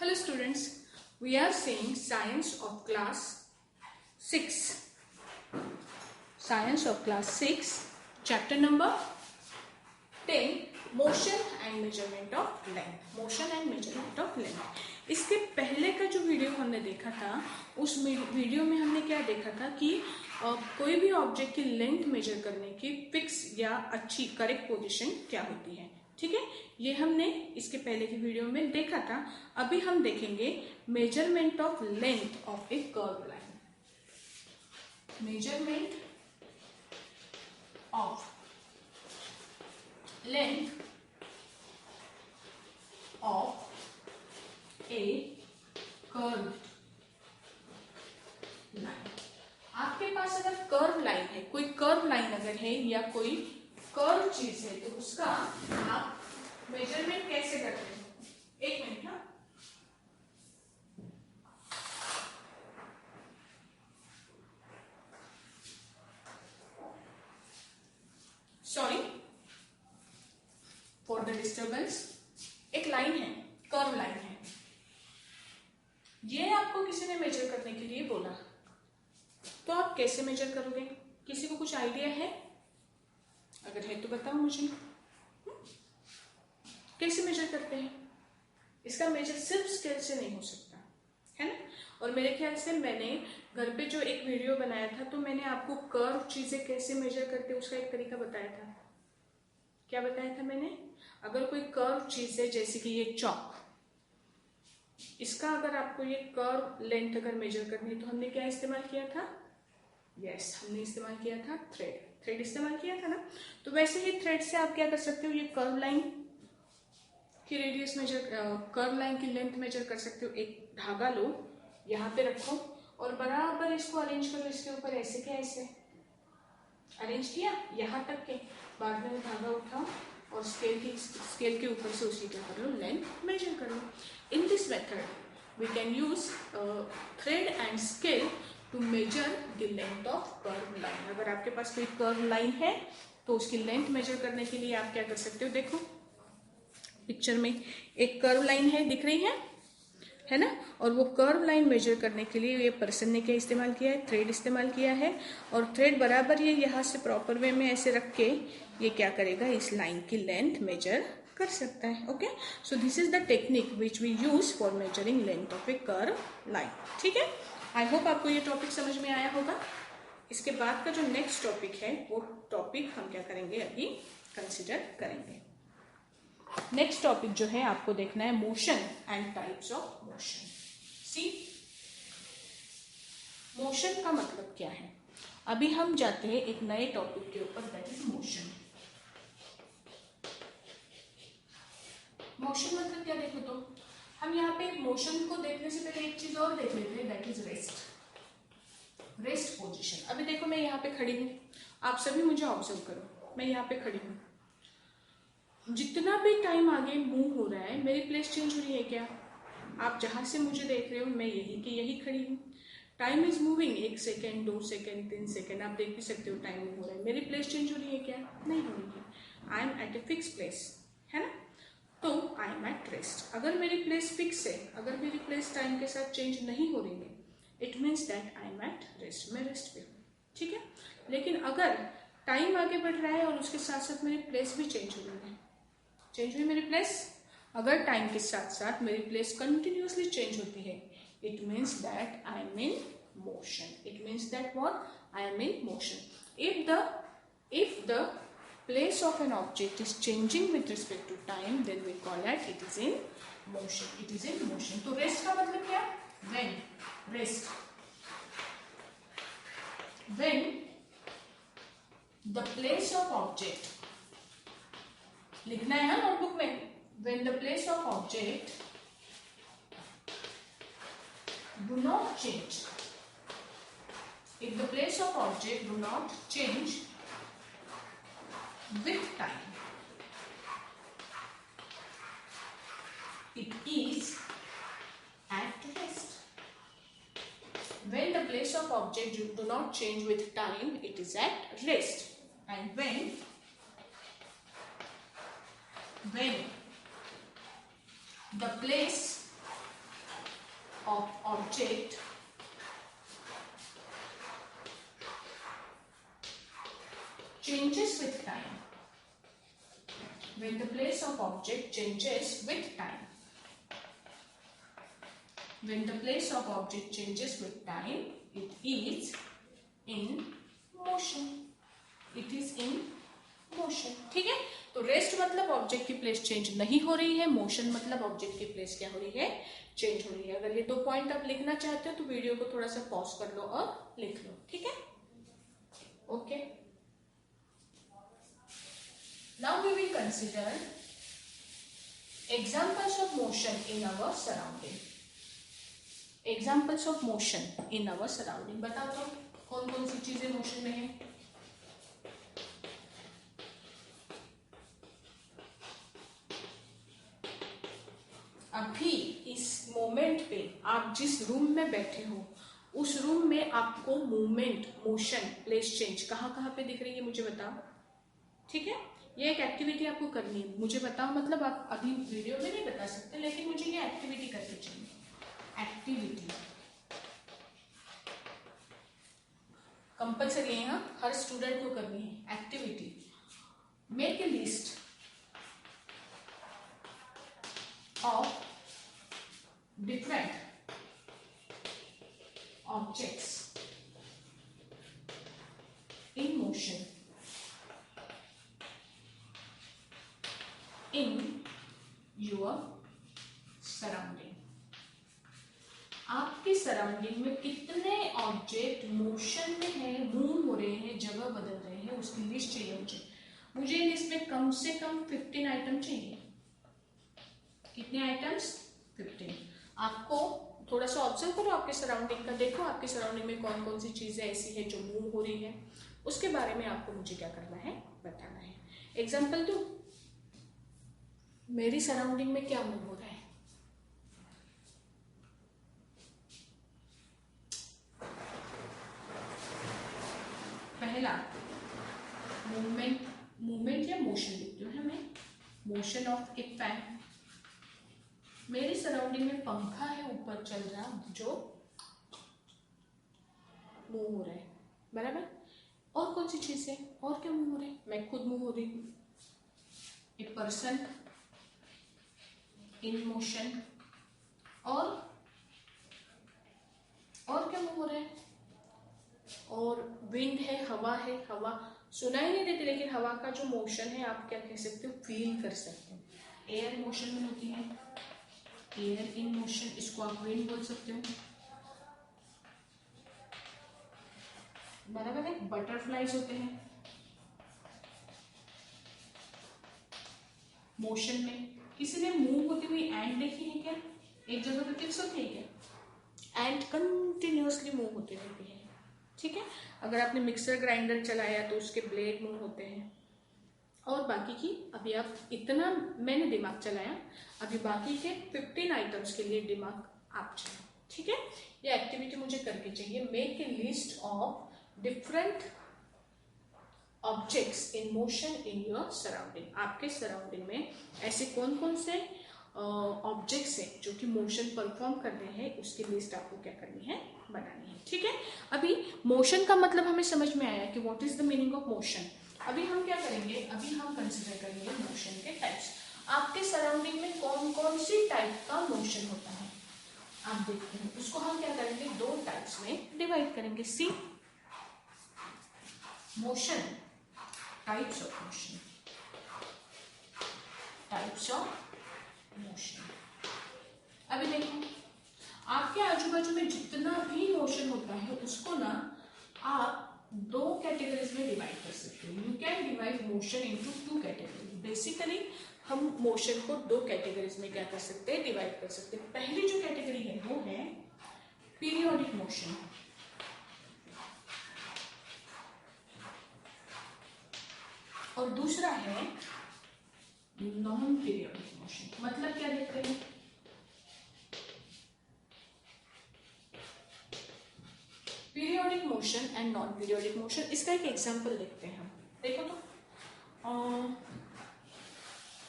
Hello students, we are seeing Science of Class 6. Science of Class 6, chapter number 10, Motion and Measurement of Length. Motion and Measurement of Length. इसके पहले का जो video हमने देखा था, उस वीडियो में हमने क्या देखा था कि कोई भी ऑब्जेक्ट की लेंथ मेजर करने की फिक्स या अच्छी करेक्ट पोजीशन क्या होती है. ठीक है, ये हमने इसके पहले की वीडियो में देखा था. अभी हम देखेंगे measurement of length of a curve line. Measurement of length of a curve line. आपके पास अगर कर्व लाइन है, कोई कर्व लाइन अगर है या कोई कर्व चीज है, तो उसका आप मेजरमेंट कैसे करते हैं? एक मिनट. हाँ, सॉरी फॉर द डिस्टर्बेंस. एक लाइन है, कर्व लाइन है, ये आपको किसी ने मेजर करने के लिए बोला, तो आप कैसे मेजर करोगे? किसी को कुछ आइडिया है? अगर है तो बताओ मुझे. कैसे मेजर करते हैं? इसका मेजर सिर्फ स्केल से नहीं हो सकता है ना. और मेरे ख्याल से मैंने घर पे जो एक वीडियो बनाया था, तो मैंने आपको कर्व चीजें कैसे मेजर करते हैं उसका एक तरीका बताया था. क्या बताया था मैंने? अगर कोई कर्व चीज है, जैसे कि ये चॉक, इसका अगर आपको ये कर्व लेंथ अगर मेजर करनी है, तो हमने क्या इस्तेमाल किया था? यस, हमने इस्तेमाल किया था थ्रेड इस्तेमाल किया था ना. तो वैसे ही थ्रेड से आप क्या कर सकते हो? ये कर्व लाइन की रेडियस मेजर, कर्व लाइन की लेंथ मेजर कर सकते हो. एक धागा लो, यहाँ पे रखो और बराबर इसको अरेंज करो इसके ऊपर. ऐसे क्या ऐसे अरेंज किया यहाँ तक के बाद में धागा उठाओ और स्केल के ऊपर से उसी क्या करो? लेंथ मेजर करो. In this method we can use thread and scale to measure the length of curve line. अगर आपके पास कोई कर्व लाइन है, तो उसकी लेंथ मेजर करने के लिए आप क्या कर सकते हो? देखो पिक्चर में एक कर्व लाइन है, दिख रही है ना. और वो कर्व लाइन मेजर करने के लिए ये पर्सन ने क्या इस्तेमाल किया है? थ्रेड इस्तेमाल किया है. और थ्रेड बराबर ये यहाँ से प्रॉपर वे में ऐसे रख के ये क्या करेगा? इस लाइन की लेंथ मेजर कर सकता है. Okay, so this is the technique which we use for measuring length of a curve line. ठीक है, आई होप आपको ये टॉपिक समझ में आया होगा. इसके बाद का जो नेक्स्ट टॉपिक है, वो टॉपिक हम क्या करेंगे? अभी कंसिडर करेंगे. नेक्स्ट टॉपिक जो है आपको देखना है motion and types of motion. See, motion का मतलब क्या है? अभी हम जाते हैं एक नए टॉपिक के ऊपर, दैट इज मोशन. मोशन मतलब क्या? देखो, तो हम यहाँ पे मोशन को देखने से पहले एक चीज और देख लेते हैं, दैट इज रेस्ट पोजीशन. अभी देखो, मैं यहाँ पे खड़ी हूँ, आप सभी मुझे ऑब्जर्व करो. मैं यहाँ पे खड़ी हूँ, जितना भी टाइम आगे मूव हो रहा है, मेरी प्लेस चेंज हो रही है क्या? आप जहां से मुझे देख रहे हो, मैं यही की यही खड़ी हूँ. Time is moving. 1 second, 2 second, 3 second, आप देख भी सकते हो टाइम मूव हो रहा है. मेरी प्लेस चेंज हो रही है क्या? नहीं हो रही है. I am at a fix place, है ना. तो आई एम एट रेस्ट. अगर मेरी प्लेस फिक्स है, अगर मेरी प्लेस टाइम के साथ चेंज नहीं हो रही है, it means that I am at rest. मैं रेस्ट पे हूँ. ठीक है. लेकिन अगर टाइम आगे बढ़ रहा है और उसके साथ साथ मेरी प्लेस भी चेंज हो रही है, चेंज हुई मेरी प्लेस. अगर टाइम के साथ साथ मेरी प्लेस कंटिन्यूअसली चेंज होती है, it means that I am in motion. It means that what? I am in motion. If the place of an object is changing with respect to time, then we call that it is in motion. It is in motion. तो rest का मतलब क्या? When rest, when the place of object, लिखना है ना notebook में, when the place of object do not change. If the place of object do not change with time, it is at rest. When the place of object do not change with time, it is at rest. And when the place of object changes with time. When the place of object changes with time. When the place of object changes with time, it is in motion. It is in motion. ठीक है, तो rest मतलब object की place change नहीं हो रही है, motion मतलब ऑब्जेक्ट की प्लेस क्या हो रही है, चेंज हो रही है। अगर ये 2 पॉइंट आप लिखना चाहते हो तो वीडियो को थोड़ा सा पॉज कर लो और लिख लो, ठीक है। Okay, now we will consider examples of motion in our surrounding. Examples of motion in our surrounding, बताओ तो कौन कौन सी चीजें मोशन में है। अभी इस मोमेंट पे आप जिस रूम में बैठे हो उस रूम में आपको मूवमेंट, मोशन, प्लेस चेंज कहाँ कहाँ पे दिख रही है मुझे बताओ, ठीक है। ये एक एक्टिविटी आपको करनी है, मुझे बताओ, मतलब आप अभी वीडियो में नहीं बता सकते, लेकिन मुझे ये एक्टिविटी करके चाहिए। एक्टिविटी कंपल्सरी है, हाँ, हर स्टूडेंट को करनी है। Activity, make a list of different objects in motion in your surrounding. आपके सराउंडिंग में कितने ऑब्जेक्ट मोशन में है, मूव हो रहे हैं, जगह बदल रहे हैं, उसकी लिस्ट चाहिए मुझे। मुझे लिस्ट में कम से कम 15 आइटम चाहिए। कितने आइटम्स? 15। आपको थोड़ा सा ऑब्जर्व करो आपके सराउंडिंग का, देखो आपके सराउंडिंग में कौन कौन सी चीजें ऐसी है जो मूव हो रही है, उसके बारे में आपको मुझे क्या करना है, बताना है। एग्जाम्पल दो, मेरी सराउंडिंग में क्या मूव हो रहा है। पहला मूवमेंट या मोशन लिखती हूँ मैं, मोशन ऑफ ए फैन। मेरी सराउंडिंग में पंखा है ऊपर चल रहा जो मूव हो रहा है, बराबर। और कौन सी चीज है, और क्या मूव हो रहा है, मैं खुद मूव हो रही हूँ। ए पर्सन इन मोशन, और क्या मूव हो रहा है, और विंड है, हवा है, हवा सुनाई नहीं देती लेकिन हवा का जो मोशन है आप क्या कह सकते हो, फील कर सकते हो। एयर मोशन में होती है, एयर इन मोशन, इसको आप विंड बोल सकते हो, बराबर है। बटरफ्लाइज होते हैं मोशन में। किसी ने मूव होती हुई एंट देखी है क्या, एक जगह पे फिक्स होती है क्या, एंट कंटिन्यूअसली मूव होते रहती है, ठीक है। अगर आपने मिक्सर ग्राइंडर चलाया तो उसके ब्लेड मूव होते हैं। और बाकी की, अभी आप इतना मैंने दिमाग चलाया, अभी बाकी के 15 आइटम्स के लिए दिमाग आप चलाओ, ठीक है। ये एक्टिविटी मुझे करके चाहिए। Make a list of different objects in motion in your surrounding. आपके सराउंडिंग में ऐसे कौन कौन से ऑब्जेक्ट्स हैं जो कि मोशन परफॉर्म कर रहे हैं, उसकी लिस्ट आपको क्या करनी है, बनानी है, ठीक है। अभी मोशन का मतलब हमें समझ में आया कि what is the meaning of motion. अभी हम क्या करेंगे, अभी हम कंसिडर करेंगे मोशन के टाइप्स। आपके सराउंडिंग में कौन कौन सी टाइप का मोशन होता है आप देखते हैं, उसको हम क्या करेंगे, 2 टाइप्स में डिवाइड करेंगे। See motion, types of motion, types of motion. अभी देखो, आपके आजू बाजू में जितना भी मोशन होता है उसको ना आप 2 कैटेगरीज में डिवाइड कर सकते हो। You can divide motion into 2 categories. Basically हम मोशन को 2 कैटेगरीज में क्या कर सकते हैं, डिवाइड कर सकते हैं। पहली जो कैटेगरी है वो है पीरियोडिक मोशन, और दूसरा है नॉन पीरियोडिक मोशन। मतलब क्या देखते हैं, periodic motion and non periodic motion. इसका एक एग्जांपल देखते हैं हम, देखो तो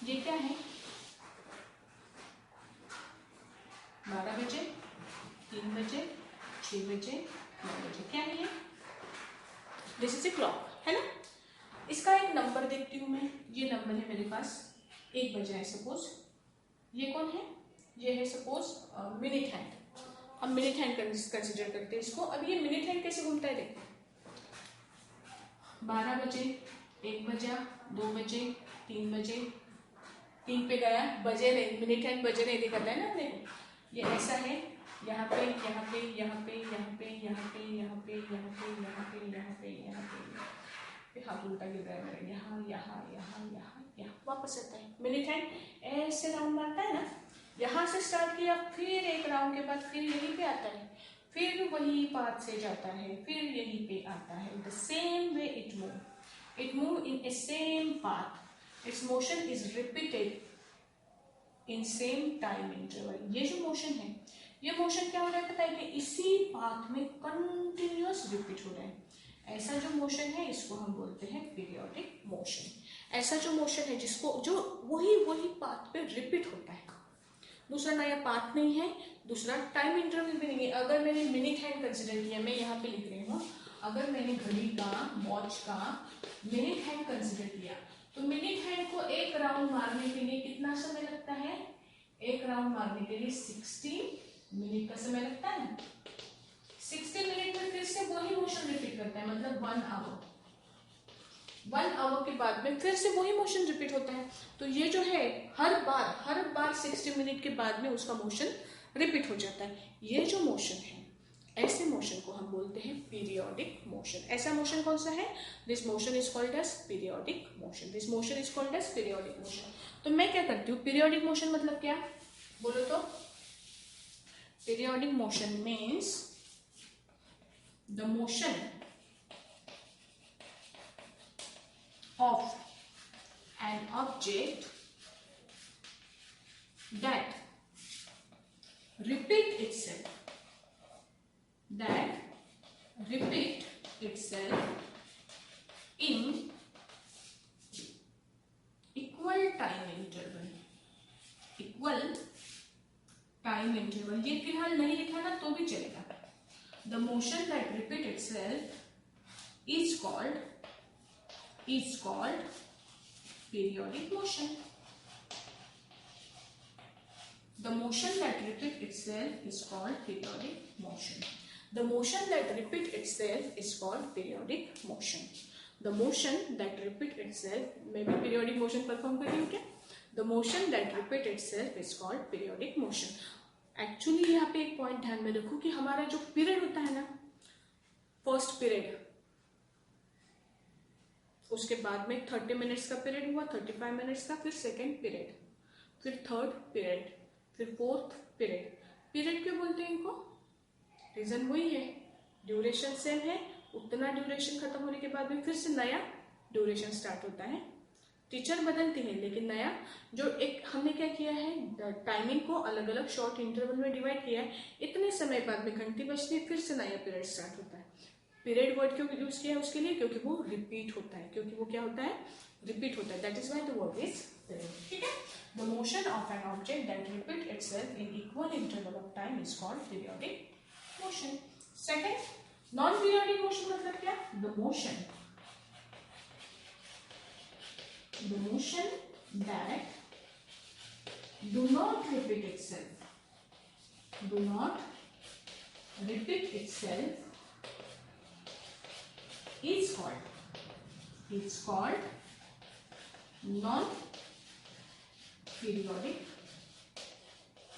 ये क्या है, 12 बजे 3 बजे, 6 बजे, 9 बजे। क्या है ये? दिस इज ए क्लॉक, है ना। इसका एक नंबर देखती हूँ मैं। ये नंबर है मेरे पास 1 बजे है सपोज। ये कौन है? ये है सपोज मिनट हैंड। हम मिनट हैंड कंसिडर करते हैं इसको। अब ये मिनट हैंड कैसे घूमता है देखते हैं। 12 बजे, 1 बजा, 2 बजे, 3 बजे, 3 पे गया, बजे नहीं, मिनट हैंड बजे नहीं दिखाता है ना अपने को। ये ऐसा है, यहाँ पे, यहाँ पे, यहाँ पे, यहाँ पे, यहाँ पे, यहाँ पे, यहाँ पे, यहाँ पे, यहाँ पे, यहाँ पे, हाथ उल्टा गिर रहा है मेरा, यहाँ, यहाँ, यहाँ, यहाँ, यहाँ, वापस आता है। मिनट हैंड ऐसे राउंड मारता है ना, यहाँ से स्टार्ट किया, फिर एक राउंड के बाद फिर यहीं पे आता है, फिर वही पाथ से जाता है, फिर यहीं पे आता है। The same way it move in a same path, its motion is repeated in same time interval। ये जो मोशन है, ये मोशन क्या हो रहा है पता है कि इसी पाथ में कंटिन्यूअस रिपीट हो रहा है। ऐसा जो मोशन है इसको हम बोलते हैं पीरियोडिक मोशन। ऐसा जो मोशन है जिसको जो वही पाथ पे रिपीट होता है, दूसरा नया पाथ नहीं है, दूसरा टाइम इंटरवल भी नहीं है। अगर मैंने मिनट हैंड कंसिडर किया, मैं यहाँ पे लिख रही हूँ, अगर मैंने घड़ी का, वॉच का मिनट हैंड कंसिडर किया, तो मिनट हैंड को एक राउंड मारने के लिए कितना समय लगता है? एक राउंड मारने के लिए 60 मिनट का समय लगता है। 60 मिनट में फिर से वही मोशन रिपीट करता है, मतलब 1 आवर। 1 आवर के बाद में फिर से वही मोशन रिपीट होता है। तो ये जो है हर बार 60 मिनट के बाद में उसका मोशन रिपीट हो जाता है। ये जो मोशन है, ऐसे मोशन को हम बोलते हैं पीरियोडिक मोशन। ऐसा मोशन कौन सा है? This motion is called as periodic motion. This motion is called as periodic motion. तो मैं क्या करती हूँ, पीरियोडिक मोशन मतलब क्या बोलो तो? Periodic motion means the motion of an object that repeat itself in equal time interval। ये फिलहाल नहीं लिखा ना तो भी चलेगा। The motion that repeat itself is called periodic motion। The motion that repeat itself is called periodic motion। The motion that repeat itself is called periodic motion। The motion that repeat itself, मैं भी periodic motion perform कर रही हूँ क्या? The motion that repeat itself is called periodic motion। Actually यहाँ पे एक point ध्यान में रखो कि हमारा जो period होता है ना, फर्स्ट पीरियड, उसके बाद में 30 मिनट्स का पीरियड हुआ, 35 मिनट्स का, फिर सेकेंड पीरियड, फिर थर्ड पीरियड, फिर फोर्थ पीरियड। पीरियड क्यों बोलते हैं इनको? रीजन वही है, ड्यूरेशन सेम है, उतना ड्यूरेशन खत्म होने के बाद में फिर से नया ड्यूरेशन स्टार्ट होता है। टीचर बदलती है लेकिन नया जो एक हमने क्या किया है, टाइमिंग को अलग अलग शॉर्ट इंटरवल में डिवाइड किया है। इतने समय बाद में घंटी बजती है, फिर से नया पीरियड स्टार्ट होता है। पीरियड वर्ड क्यों यूज किया है उसके लिए? क्योंकि वो रिपीट होता है, क्योंकि वो क्या होता है? रिपीट होता है। That is why the word is period. ठीक है। The motion of an object that repeat itself in equal interval of time is called periodic motion. Second, non periodic motion मतलब क्या? The motion that do not repeat itself is called non-periodic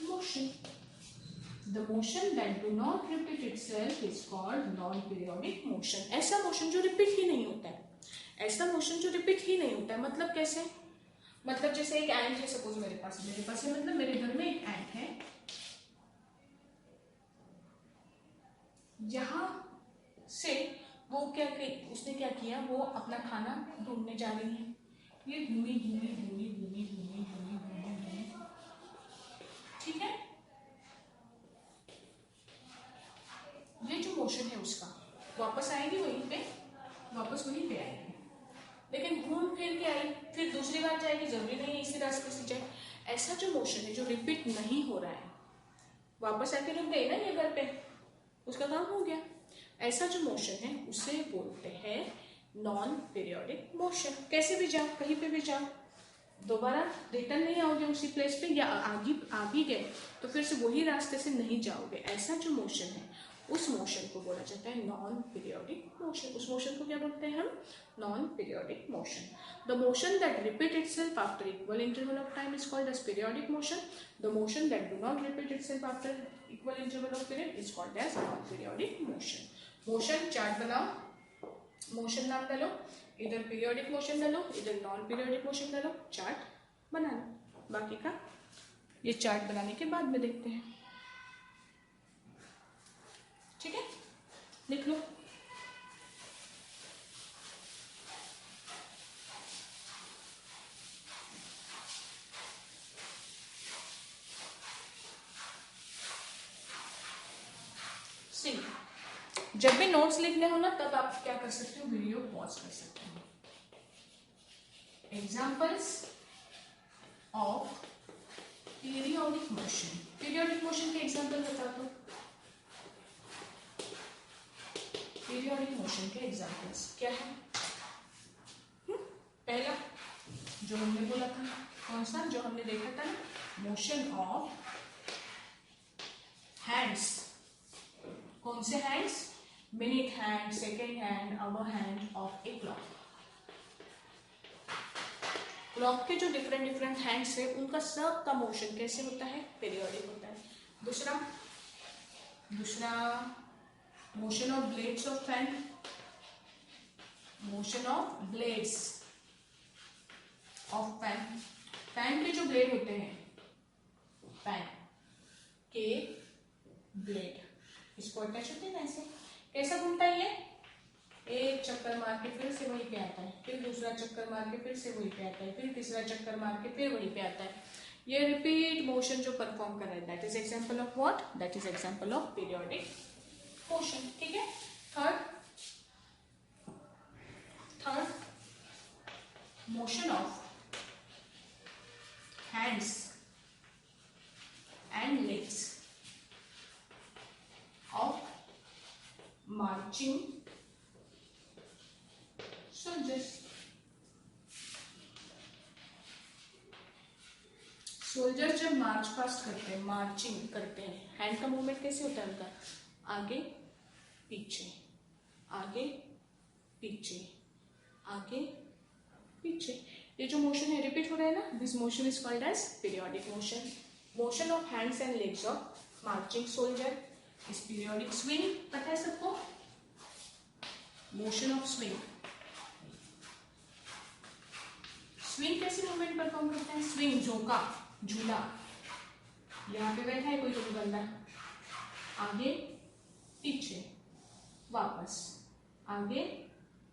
motion। The motion that do not repeat itself is called non-periodic motion। ऐसा motion जो repeat ही नहीं होता है, ऐसा motion जो repeat ही नहीं होता है। मतलब कैसे? मतलब जैसे एक एंट है सपोज मेरे पास है, मतलब मेरे घर में एक एंट है, यहां से वो उसने क्या किया, वो अपना खाना ढूंढने जा रही है। ये घूमी, ठीक है। ये जो मोशन है उसका, वापस आएगी वहीं पे, आएगी, लेकिन घूम फिर के आई, फिर दूसरी बार जाएगी, जरूरी नहीं है इसी रास्ते से जाए। ऐसा जो मोशन है जो रिपीट नहीं हो रहा है, वापस आके रुक गई ना ये घर पे, उसका काम हो गया। ऐसा जो मोशन है उसे बोलते हैं नॉन पीरियोडिक मोशन। कैसे भी जाओ, कहीं पे भी जाओ, दोबारा रिटर्न नहीं आओगे उसी प्लेस पे, या आगे आ भी गए तो फिर से वही रास्ते से नहीं जाओगे। ऐसा जो मोशन है उस मोशन को बोला जाता है नॉन पीरियोडिक मोशन। उस मोशन को क्या बोलते हैं हम? Non periodic motion. The motion that repeat itself after equal interval of time is called as periodic motion. The motion that do not repeat itself after equal interval of period is called as non periodic motion. Motion chart बनाओ, motion नाम डालो, इधर periodic motion डालो, इधर non periodic motion डालो, chart बना लो। बाकी का ये चार्ट बनाने के बाद में देखते हैं, ठीक है? लिख लो। सी, जब भी नोट्स लिखने हो ना तब आप क्या कर सकते हो, वीडियो पॉज कर सकते हो। Examples of periodic motion. Periodic motion के एग्जाम्पल बता दो। पीरियोडिक मोशन के एग्जाम्पल्स क्या है? पहला जो हमने बोला था, कौन सा जो हमने देखा था ना, मोशन ऑफ हैंड्स। कौन से hands? Minute hand, second hand, hour hand of a clock. Clock के जो डिफरेंट डिफरेंट हैंड्स है उनका सब का मोशन कैसे होता है? पीरियोडिक होता है। दूसरा motion of blades of fan. Motion of blades of fan. Fan के जो ब्लेड होते हैं, फैन के ब्लेड, इसको अटैच होते हैं ऐसे, कैसा घूमता है ये? एक चक्कर मार के फिर से वहीं पे आता है, फिर दूसरा चक्कर मार के फिर से वहीं पे आता है, फिर तीसरा चक्कर मार के फिर वहीं पे आता है। ये रिपीट मोशन जो परफॉर्म कर रहा है, that is example of what? That is example of periodic motion. ठीक है। Third motion of hands and legs of marching soldiers. Soldier जब मार्च पास्ट करते हैं, मार्चिंग करते हैं, हैंड का मूवमेंट कैसे होता है उनका? आगे पीछे, आगे पीछे, आगे पीछे। ये जो मोशन है रिपीट हो रहा है ना, this motion is called as periodic motion. Motion of hands and legs of marching soldier is periodic. Swing पता है सबको? Motion of swing. स्विंग कैसे मूवमेंट परफॉर्म करते हैं? स्विंग, झोंका, झूला। यहाँ पे बैठा है कोई बंदा, आगे पीछे वापस, आगे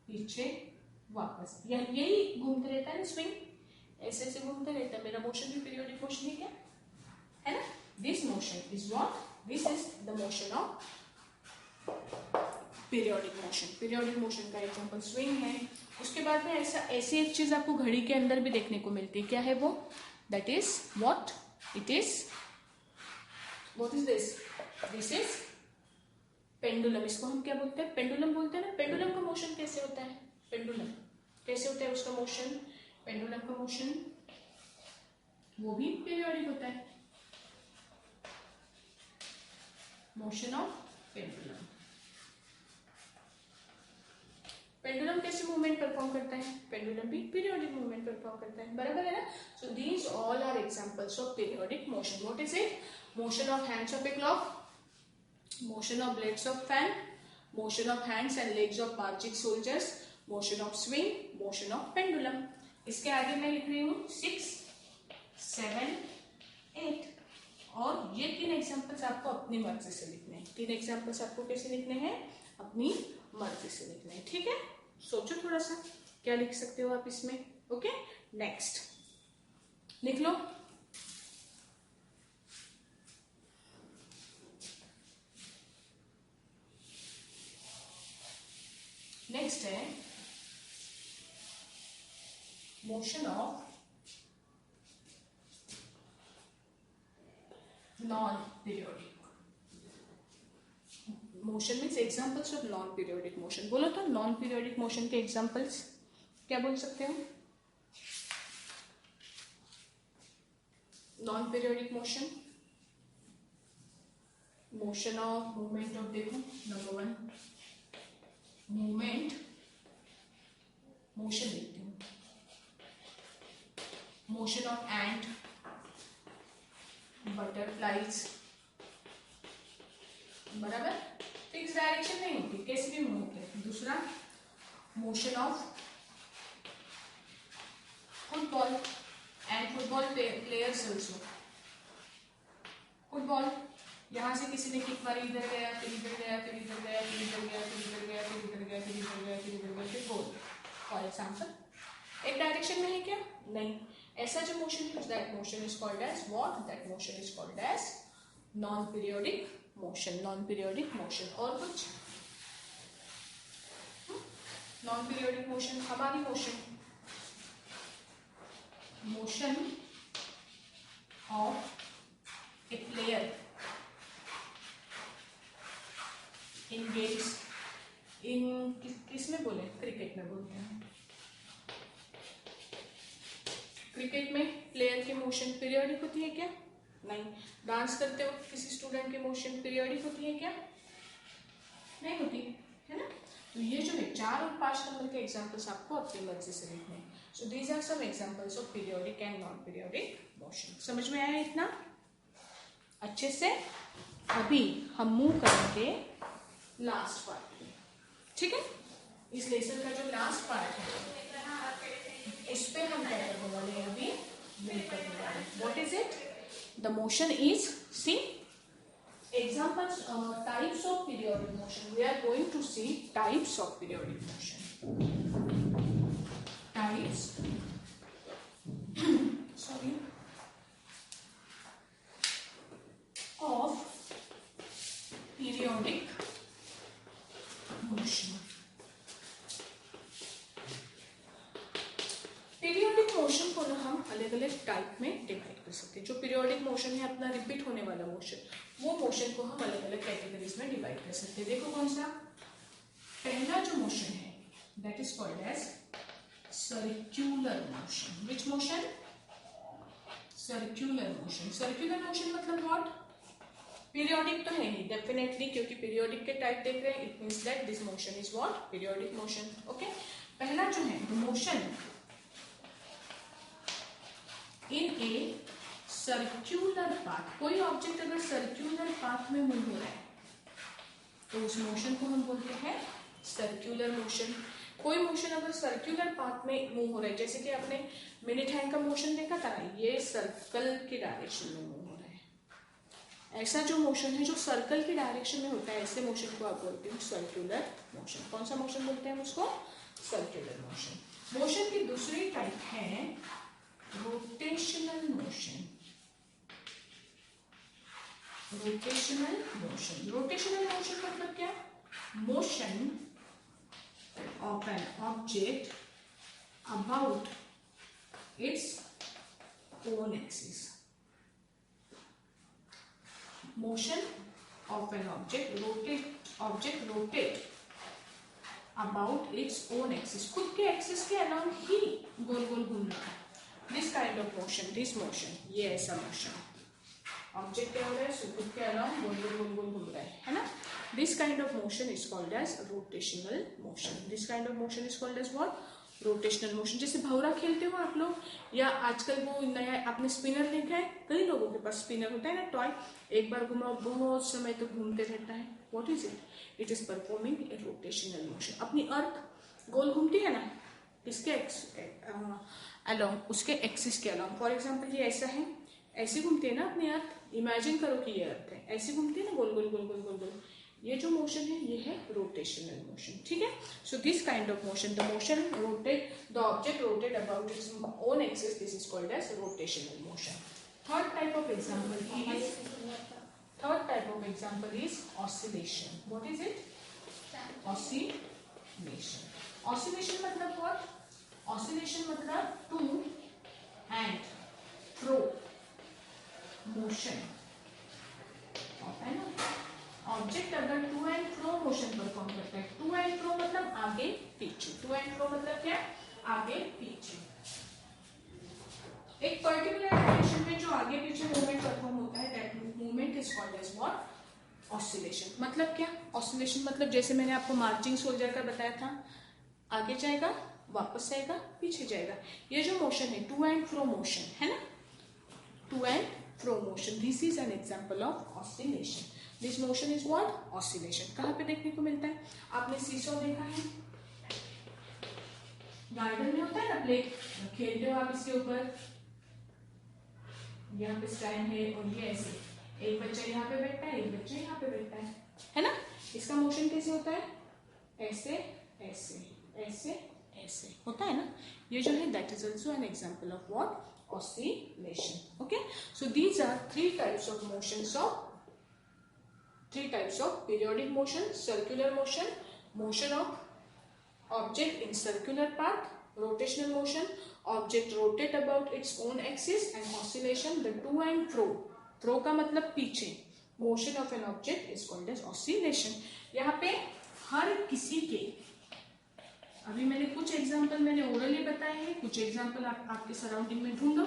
पीछे वापस, यही घूमते रहता है ना स्विंग, ऐसे ऐसे घूमते रहता है। मेरा मोशन भी पीरियोडिक मोशन ही क्या है ना? This motion is what? This is the motion of periodic motion. Periodic motion का एग्जांपल स्विंग है। उसके बाद में ऐसी एक चीज आपको घड़ी के अंदर भी देखने को मिलती है। क्या है वो? That is what? It is, what is this? This is pendulum. इसको हम क्या बोलते हैं? पेंडुलम बोलते हैं ना। पेंडुलम का मोशन कैसे होता है? पेंडुलम कैसे होता है उसका मोशन? पेंडुलम का मोशन वो भी पीरियोडिक होता है। Motion of pendulum. पेंडुलम कैसे मूवमेंट परफॉर्म करता है? पेंडुलम भी पीरियोडिक मूवमेंट परफॉर्म करता है, बराबर है ना? So these all are examples of periodic motion. What is it? Motion of hands of a clock, motion of blades of fan, motion of hands and legs of marching soldiers, motion of swing, motion of pendulum. इसके आगे मैं लिख रही हूँ 6, 7, 8। और ये 3 examples आपको अपनी मर्जी से लिखने हैं। 3 एग्जांपल्स आपको कैसे लिखने हैं? अपनी मर्जी से लिखने हैं। ठीक है, सोचो थोड़ा सा क्या लिख सकते हो आप इसमें। ओके, नेक्स्ट लिख लो। नेक्स्ट है motion of non periodic motion means examples of non periodic motion. बोलो तो नॉन पीरियोडिक मोशन के एग्जाम्पल्स क्या बोल सकते हो? Non periodic motion, motion of movement of, देखो नंबर 1 मूवमेंट, मोशन देखती हूँ, मोशन ऑफ एंट, बटरफ्लाइज, बराबर, फिक्स डायरेक्शन नहीं होती, कैसे भी मूव होते हैं। दूसरा motion of football and football players also. Football, यहाँ से किसी ने किक मारी, इधर गया, फिर इधर गया, फिर इधर गया, फिर इधर गया, फिर इधर गया, फिर इधर गया, फिर इधर गया, फिर इधर गया, फिर गोल। फॉर एग्जाम्पल, एक डायरेक्शन में है क्या? नहीं। ऐसा जो मोशन है, that motion is called as what? That motion is called as non periodic motion. Non periodic motion. और कुछ? नॉन पीरियोडिक मोशन, हमारी motion, motion of a player in games, इन किस में बोले? क्रिकेट में बोलते हैं। क्रिकेट में प्लेयर की मोशन पीरियोडिक होती है क्या? नहीं। डांस करते वक्त किसी स्टूडेंट की मोशन पीरियोडिक होती है क्या? नहीं होती है ना। तो ये जो है 4 और 5 नंबर के एग्जांपल्स आपको अपनी मर्जी से लिखने हैं। So these are some examples of periodic and non periodic motion. समझ में आया इतना अच्छे से? अभी हम मूव करेंगे लास्ट पार्ट में, ठीक है? इस लेसन का जो लास्ट पार्ट है इस पे हम क्या करने वाले हैं? अभी मूव करने वाले हैं। What is it? The motion is, see examples, types of periodic motion. We are going to see types of periodic motion. Types sorry of periodic motion. Periodic motion को ना हम अलग अलग टाइप में डिवाइड कर सकते हैं। जो पीरियोडिक मोशन है अपना रिपीट होने वाला मोशन, वो मोशन को हम अलग अलग कैटेगरीज में डिवाइड कर सकते हैं। देखो कौन सा? पहला जो मोशन है that is called as circular motion. Which motion? Circular motion. Circular motion मतलब व्हाट? पीरियोडिक तो है नहीं डेफिनेटली, क्योंकि पीरियोडिक के टाइप देख रहे हैं, it means that this motion is what? Periodic motion. Okay, पहला जो है motion in A circular path. कोई ऑब्जेक्ट अगर सर्क्यूलर पाथ में मूव हो रहा है तो उस मोशन को हम बोलते हैं सर्क्यूलर मोशन। कोई मोशन अगर सर्क्यूलर पाथ में मूव हो रहा है, जैसे कि आपने मिनिट हैंड का मोशन देखा था, ये सर्कल की डायरेक्शन में मूव हो रहा है। ऐसा जो मोशन है जो सर्कल की डायरेक्शन में होता है, ऐसे मोशन को आप बोलते हो सर्क्यूलर मोशन। कौन सा मोशन बोलते हैं उसको? Circular motion. मोशन की दूसरी टाइप है rotational motion. Rotational motion. Rotational motion मतलब क्या? Motion of an object about its own axis. Motion of an object rotate about its own axis. खुद के एक्सिस के अराउंड ही गोल गोल घूमना। This kind of motion, this motion, ये ऐसा motion, object क्या हो रहा है? खुद के अराउंड गोल गोल गोल गोल घूम रहा है ना। This kind of motion is called as rotational motion. This kind of motion is called as what? Rotational motion. जैसे भौरा खेलते हो आप लोग, या आजकल वो नया आपने स्पिनर देखा है, कई लोगों के पास स्पिनर होता है ना, टॉय, एक बार घुमाओ बहुत समय तक घूमते रहता है। What is it? It is performing A rotational motion. अपनी अर्थ गोल घूमती है ना, किसके अलोंग? उसके एक्सिस के अलोंग। फॉर एग्जाम्पल ये ऐसा है, ऐसे घूमती है ना अपनी अर्थ। इमेजिन करो कि ये अर्थ है, ऐसे घूमती है ना गोल गोल गोल गोल गोल गोल। ये जो मोशन है ये है रोटेशनल मोशन, ठीक है। So this kind of motion, the motion rotate, the object rotate about its own axis, this is called as rotational motion. Third type of example is oscillation. What is it? Oscillation. Oscillation मतलब what? Oscillation मतलब to and fro motion of an object अगर to and fro motion perform करता है, to and फ्रो मतलब आगे पीछे, to and फ्रो मतलब क्या, आगे पीछे, एक पर्टिकुलर डायरेक्शन में जो आगे पीछे मूवमेंट परफॉर्म होता है, that movement is called as what, oscillation. मतलब क्या, ऑसिलेशन मतलब जैसे मैंने आपको मार्चिंग सोल्जर का बताया था, आगे जाएगा वापस जाएगा पीछे जाएगा, ये जो मोशन है टू एंड फ्रो मोशन है ना, to and fro motion, this is an example of oscillation. This motion is what, oscillation. कहाँ पे देखने को मिलता है, आपने सीसॉ देखा है, गार्डन में होता है ना, प्ले खेलते हो आप इसके ऊपर, यहाँ पे स्टैंड है और ये ऐसे, एक बच्चा यहाँ पे बैठता है, एक बच्चा यहाँ पे बैठता है ना। इसका मोशन कैसे होता है, ऐसे ऐसे ऐसे ऐसे होता है ना, ये जो है that is also an example of what, oscillation. Okay, so these are three types of motions of, three types of periodic motion, circular motion, motion of object in circular path, rotational motion, object rotate about its own axis, and oscillation, the to and fro, fro का मतलब पीछे, motion of an object is called as oscillation। यहाँ पे हर किसी के, अभी मैंने कुछ एग्जाम्पल मैंने ओरली बताए हैं, कुछ एग्जाम्पल आपके सराउंडिंग में ढूंढो,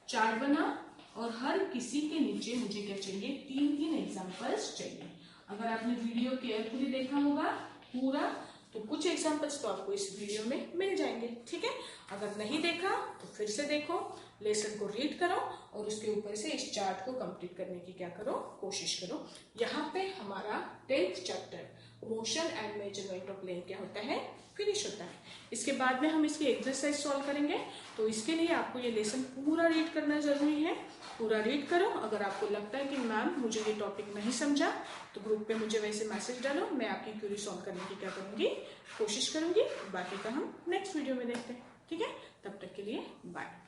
चार्ट बना, और हर किसी के नीचे मुझे क्या चाहिए, तीन तीन एग्जांपल्स चाहिए। अगर आपने वीडियो केयरफुली देखा होगा पूरा, तो कुछ एग्जांपल्स तो आपको इस वीडियो में मिल जाएंगे, ठीक है। अगर नहीं देखा तो फिर से देखो, लेसन को रीड करो और उसके ऊपर से इस चार्ट को कंप्लीट करने की क्या करो, कोशिश करो। यहाँ पे हमारा 10th chapter motion and measurement of plane क्या होता है, फिनिश होता है। इसके बाद में हम इसकी एक्सरसाइज सॉल्व करेंगे, तो इसके लिए आपको ये लेसन पूरा रीड करना जरूरी है, पूरा रीड करो। अगर आपको लगता है कि मैम मुझे ये टॉपिक नहीं समझा, तो ग्रुप पे मुझे वैसे मैसेज डालो, मैं आपकी क्वेरी सॉल्व करने की क्या करूँगी, कोशिश करूँगी। बाकी का हम नेक्स्ट वीडियो में देखते हैं, ठीक है। तब तक के लिए बाय।